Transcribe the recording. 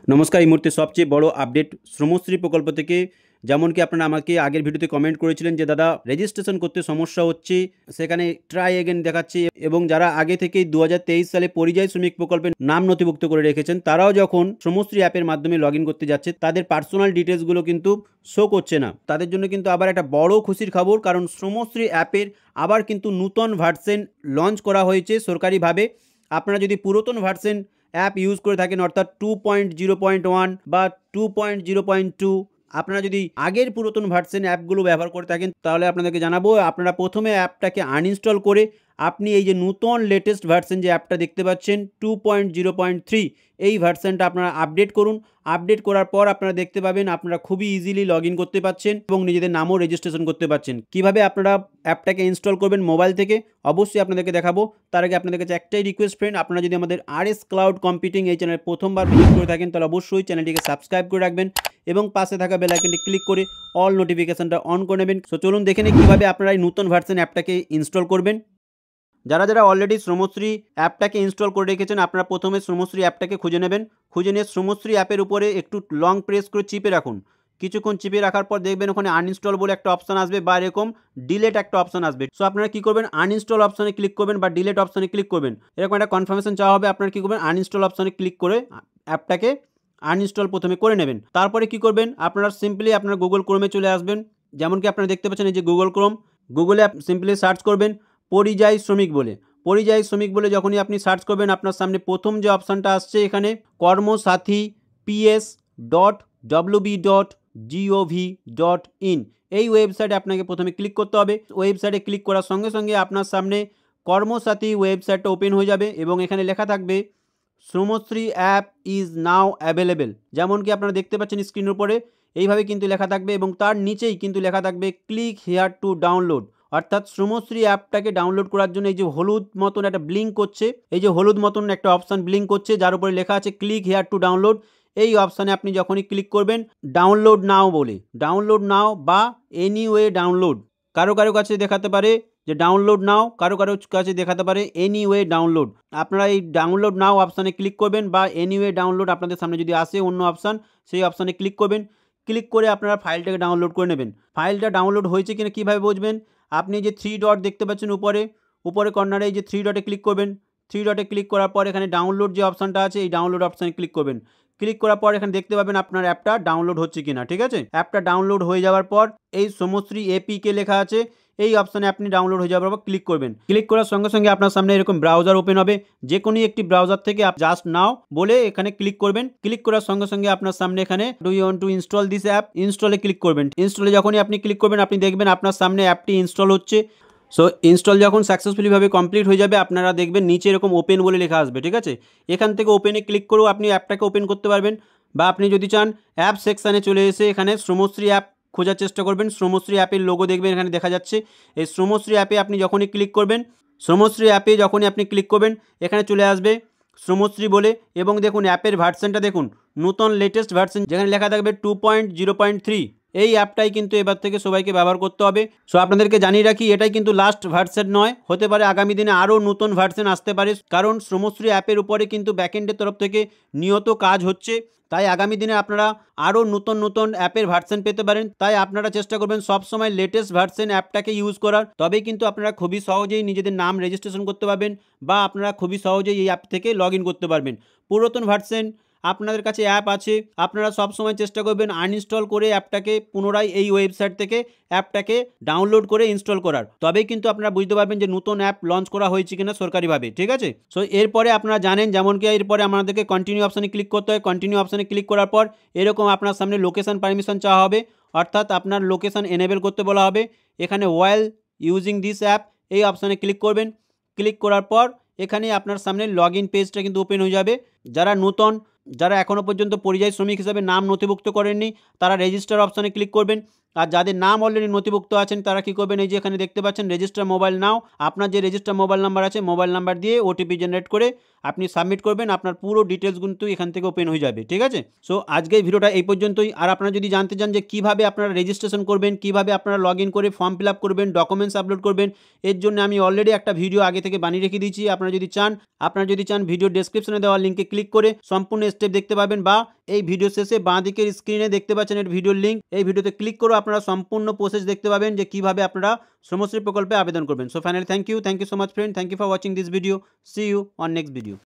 নমস্কার, এই মুহূর্তে সবচেয়ে বড় আপডেট শ্রমশ্রী প্রকল্প থেকে। যেমন কি আপনারা আমাকে আগের ভিডিওতে কমেন্ট করেছিলেন যে দাদা রেজিস্ট্রেশন করতে সমস্যা হচ্ছে, সেখানে ট্রাই এগেন দেখাচ্ছে। এবং যারা আগে থেকেই 2023 সালে পরিযায়ী শ্রমিক প্রকল্পের নাম নথিভুক্ত করে রেখেছেন, তারাও যখন শ্রমশ্রী অ্যাপের মাধ্যমে লগ ইন করতে যাচ্ছে, তাদের পার্সোনাল ডিটেলসগুলো কিন্তু শো করছে না। তাদের জন্য কিন্তু আবার একটা বড় খুশির খবর, কারণ শ্রমশ্রী অ্যাপের আবার কিন্তু নূতন ভার্সন লঞ্চ করা হয়েছে সরকারিভাবে। আপনারা যদি পুরাতন ভার্সন অ্যাপ ইউজ করে থাকেন, অর্থাৎ 2.0.1 বা 2.0.2, আপনারা যদি আগের পুরাতন ভার্সন অ্যাপগুলো ব্যবহার করে থাকেন, তাহলে আপনাদেরকে জানাবো আপনারা প্রথমে অ্যাপটাকে আনইনস্টল করে আপনি এই যে নূতন লেটেস্ট ভার্সন যে অ্যাপটা দেখতে পাচ্ছেন 2.0.3, এই ভার্সনটা আপনারা আপডেট করুন। আপডেট করার পর আপনারা দেখতে পাবেন আপনারা খুবই ইজিলি লগ ইন করতে পারছেন এবং নিজেদের নামও রেজিস্ট্রেশন করতে পারছেন। কিভাবে আপনারা অ্যাপটাকে ইনস্টল করবেন মোবাইল থেকে অবশ্যই আপনাদেরকে দেখাবো। তার আগে আপনাদের কাছে একটাই রিকোয়েস্ট ফ্রেন্ড, আপনারা যদি আমাদের RS ক্লাউড কম্পিউটিং এই চ্যানেল প্রথমবার ভিজিট করে থাকেন, তাহলে অবশ্যই চ্যানেলটিকে সাবস্ক্রাইব করে রাখবেন এবং পাশে থাকা বেল আইকনটি ক্লিক করে অল নোটিফিকেশনটা অন করে নেবেন। সো চলুন দেখে নিই কীভাবে আপনারা এই নতুন ভার্সন অ্যাপটাকে ইনস্টল করবেন। যারা যারা অলরেডি শ্রমশ্রী অ্যাপটাকে ইনস্টল করে রেখেছেন, আপনারা প্রথমে শ্রমশ্রী অ্যাপটাকে খুঁজে নেবেন। খুঁজে নিয়ে শ্রমশ্রী অ্যাপের উপরে একটু লং প্রেস করে চিপে রাখুন। কিছুক্ষণ চিপে রাখার পর দেখবেন ওখানে আনইনস্টল বলে একটা অপশান আসবে বা এরকম ডিলেট একটা অপশান আসবে। সো আপনারা কী করবেন, আনইনস্টল অপশানে ক্লিক করবেন বা ডিলেট অপশানে ক্লিক করবেন। এরকম একটা কনফার্মেশন চাওয়া হবে, আপনারা কী করবেন, আনইনস্টল অপশানে ক্লিক করে অ্যাপটাকে আনইনস্টল প্রথমে করে নেবেন। তারপরে কী করবেন, আপনারা সিম্পলি আপনার গুগল ক্রোমে চলে আসবেন। যেমন কি আপনারা দেখতে পাচ্ছেন এই যে গুগল ক্রোম, গুগলে সিম্পলি সার্চ করবেন পরিযায়ী শ্রমিক বলে। পরিযায়ী শ্রমিক বলে যখনই আপনি সার্চ করবেন, আপনার সামনে প্রথম যে অপশানটা আসছে এখানে কর্মসাথী ps.wb.gov.in, এই ওয়েবসাইটে আপনাকে প্রথমে ক্লিক করতে হবে। ওয়েবসাইটে ক্লিক করার সঙ্গে সঙ্গে আপনার সামনে কর্মসাথী ওয়েবসাইটটা ওপেন হয়ে যাবে এবং এখানে লেখা থাকবে Shramashree app is now available. যেমন কি আপনারা দেখতে পাচ্ছেন স্ক্রিনের উপরে এইভাবে কিন্তু লেখা থাকবে এবং তার নিচেই কিন্তু লেখা থাকবে ক্লিক হিয়ার টু ডাউনলোড। অর্থাৎ শ্রমশ্রী অ্যাপটাকে ডাউনলোড করার জন্য এই যে হলুদ মতন একটা ব্লিঙ্ক করছে, এই যে হলুদ মতন একটা অপশান ব্লিঙ্ক করছে যার উপরে লেখা আছে ক্লিক হিয়ার টু ডাউনলোড, এই অপশানে আপনি যখনই ক্লিক করবেন ডাউনলোড নাও বলে, ডাউনলোড নাও বা এনিওয়ে ডাউনলোড, কারো কারো কাছে দেখাতে পারে যে ডাউনলোড নাও, কারো কারো কাছে দেখাতে পারে এনিওয়ে ডাউনলোড। আপনারা এই ডাউনলোড নাও অপশানে ক্লিক করবেন বা এনিওয়ে ডাউনলোড আপনাদের সামনে যদি আসে অন্য অপশান, সেই অপশানে ক্লিক করবেন। ক্লিক করে আপনারা ফাইলটাকে ডাউনলোড করে নেবেন। ফাইলটা ডাউনলোড হয়েছে কিনা কীভাবে বুঝবেন, আপনি যে 3 ডট দেখতে পাচ্ছেন উপরে উপরে কর্নারে, এই যে 3 ডটে ক্লিক করবেন। 3 ডটে ক্লিক করার পর এখানে ডাউনলোড যে অপশানটা আছে এই ডাউনলোড অপশানে ক্লিক করবেন। ক্লিক করার পর এখানে দেখতে পাবেন আপনার অ্যাপটা ডাউনলোড হচ্ছে কিনা। ঠিক আছে, অ্যাপটা ডাউনলোড হয়ে যাওয়ার পর এই শ্রমশ্রী এপিকে লেখা আছে এই অপশানে আপনি ডাউনলোড হয়ে যাওয়ার পর ক্লিক করবেন। ক্লিক করার সঙ্গে সঙ্গে আপনার সামনে এরকম ব্রাউজার ওপেন হবে। যে কোনো একটি ব্রাউজার থেকে জাস্ট নাও বলে এখানে ক্লিক করবেন। ক্লিক করার সঙ্গে সঙ্গে আপনার সামনে এখানে do you want to install this app, ইনস্টলে ক্লিক করবেন। ইনস্টলে যখনই আপনি ক্লিক করবেন আপনি দেখবেন আপনার সামনে অ্যাপটি ইনস্টল হচ্ছে। সো ইনস্টল যখন সাকসেসফুলিভাবে কমপ্লিট হয়ে যাবে, আপনারা দেখবেন নিচে এরকম ওপেন বলে লেখা আসবে। ঠিক আছে, এখান থেকে ওপেনে ক্লিক করেও আপনি অ্যাপটাকে ওপেন করতে পারবেন, বা আপনি যদি চান অ্যাপ সেকশানে চলে এসে এখানে শ্রমশ্রী অ্যাপ খোঁজার চেষ্টা করবেন। শ্রমশ্রী অ্যাপের লোগো দেখবেন এখানে দেখা যাচ্ছে। এই শ্রমশ্রী অ্যাপে আপনি যখনই ক্লিক করবেন, শ্রমশ্রী অ্যাপে যখনই আপনি ক্লিক করবেন এখানে চলে আসবে শ্রমশ্রী বলে, এবং দেখুন অ্যাপের ভার্সনটা দেখুন নতুন লেটেস্ট ভার্সন, যেখানে লেখা থাকবে 2.0.3। এই অ্যাপটাই কিন্তু এবার থেকে সবাইকে ব্যবহার করতে হবে। সো আপনাদেরকে জানিয়ে রাখি এটাই কিন্তু লাস্ট ভার্সন নয়, হতে পারে আগামী দিনে আরও নতুন ভার্সন আসতে পারে, কারণ শ্রমশ্রী অ্যাপের উপরে কিন্তু ব্যাকএন্ডের তরফ থেকে নিয়ত কাজ হচ্ছে। তাই আগামী দিনে আপনারা আরও নতুন নতুন অ্যাপের ভার্সন পেতে পারেন। তাই আপনারা চেষ্টা করবেন সবসময় লেটেস্ট ভার্সন অ্যাপটাকে ইউজ করার, তবেই কিন্তু আপনারা খুবই সহজেই নিজেদের নাম রেজিস্ট্রেশন করতে পারবেন বা আপনারা খুবই সহজেই এই অ্যাপ থেকে লগ ইন করতে পারবেন। পুরাতন ভার্সন আপনাদের কাছে অ্যাপ আছে, আপনারা সবসময় চেষ্টা করবেন আনইনস্টল করে অ্যাপটাকে পুনরায় এই ওয়েবসাইট থেকে অ্যাপটাকে ডাউনলোড করে ইনস্টল করার, তবেই কিন্তু আপনারা বুঝতে পারবেন যে নতুন অ্যাপ লঞ্চ করা হয়েছে কিনা সরকারিভাবে। ঠিক আছে, সো এরপরে আপনারা জানেন যেমন কি এরপরে আমাদেরকে কন্টিনিউ অপশানে ক্লিক করতে হয়। কন্টিনিউ অপশানে ক্লিক করার পর এরকম আপনার সামনে লোকেশন পারমিশন চাওয়া হবে, অর্থাৎ আপনার লোকেশন এনেবেল করতে বলা হবে। এখানে ওয়াইল ইউজিং দিস অ্যাপ এই অপশানে ক্লিক করবেন। ক্লিক করার পর এখানে আপনার সামনে লগ ইন পেজটা কিন্তু ওপেন হয়ে যাবে। যারা এখনও পর্যন্ত পরিযায়ী শ্রমিক হিসেবে নাম নথিভুক্ত করেননি তারা রেজিস্টার অপশানে ক্লিক করবেন, আর যাদের নাম অলরেডি নথিভুক্ত আছেন তারা কী করবেন, এই যে এখানে দেখতে পাচ্ছেন রেজিস্টার মোবাইল নাও, আপনার যে রেজিস্টার মোবাইল নাম্বার আছে মোবাইল নাম্বার দিয়ে ওটিপি জেনারেট করে আপনি সাবমিট করবেন, আপনার পুরো ডিটেলস কিন্তু এখান থেকে ওপেন হয়ে যাবে। ঠিক আছে, সো আজকের ভিডিওটা এই পর্যন্তই। আর আপনারা যদি জানতে চান যে কীভাবে আপনারা রেজিস্ট্রেশন করবেন, কীভাবে আপনারা লগ ইন করে ফর্ম ফিল আপ করবেন, ডকুমেন্টস আপলোড করবেন, এর জন্য আমি অলরেডি একটা ভিডিও আগে থেকে বানিয়ে রেখে দিয়েছি। আপনারা যদি চান ভিডিও ডেসক্রিপশনে দেওয়া লিঙ্কে ক্লিক করে সম্পূর্ণ স্টেপ দেখতে পাবেন, বা এই ভিডিও শেষে বাঁ দিকের স্ক্রিনে দেখতে পাচ্ছেন এর ভিডিওর লিঙ্ক, এই ভিডিওতে ক্লিক করে আপনারা সম্পূর্ণ প্রসেস দেখতে পাবেন যে কিভাবে আপনারা শ্রমশ্রী প্রকল্পে আবেদন করবেন। So finally thank you so much friend, thank you for watching this video, see you on next video.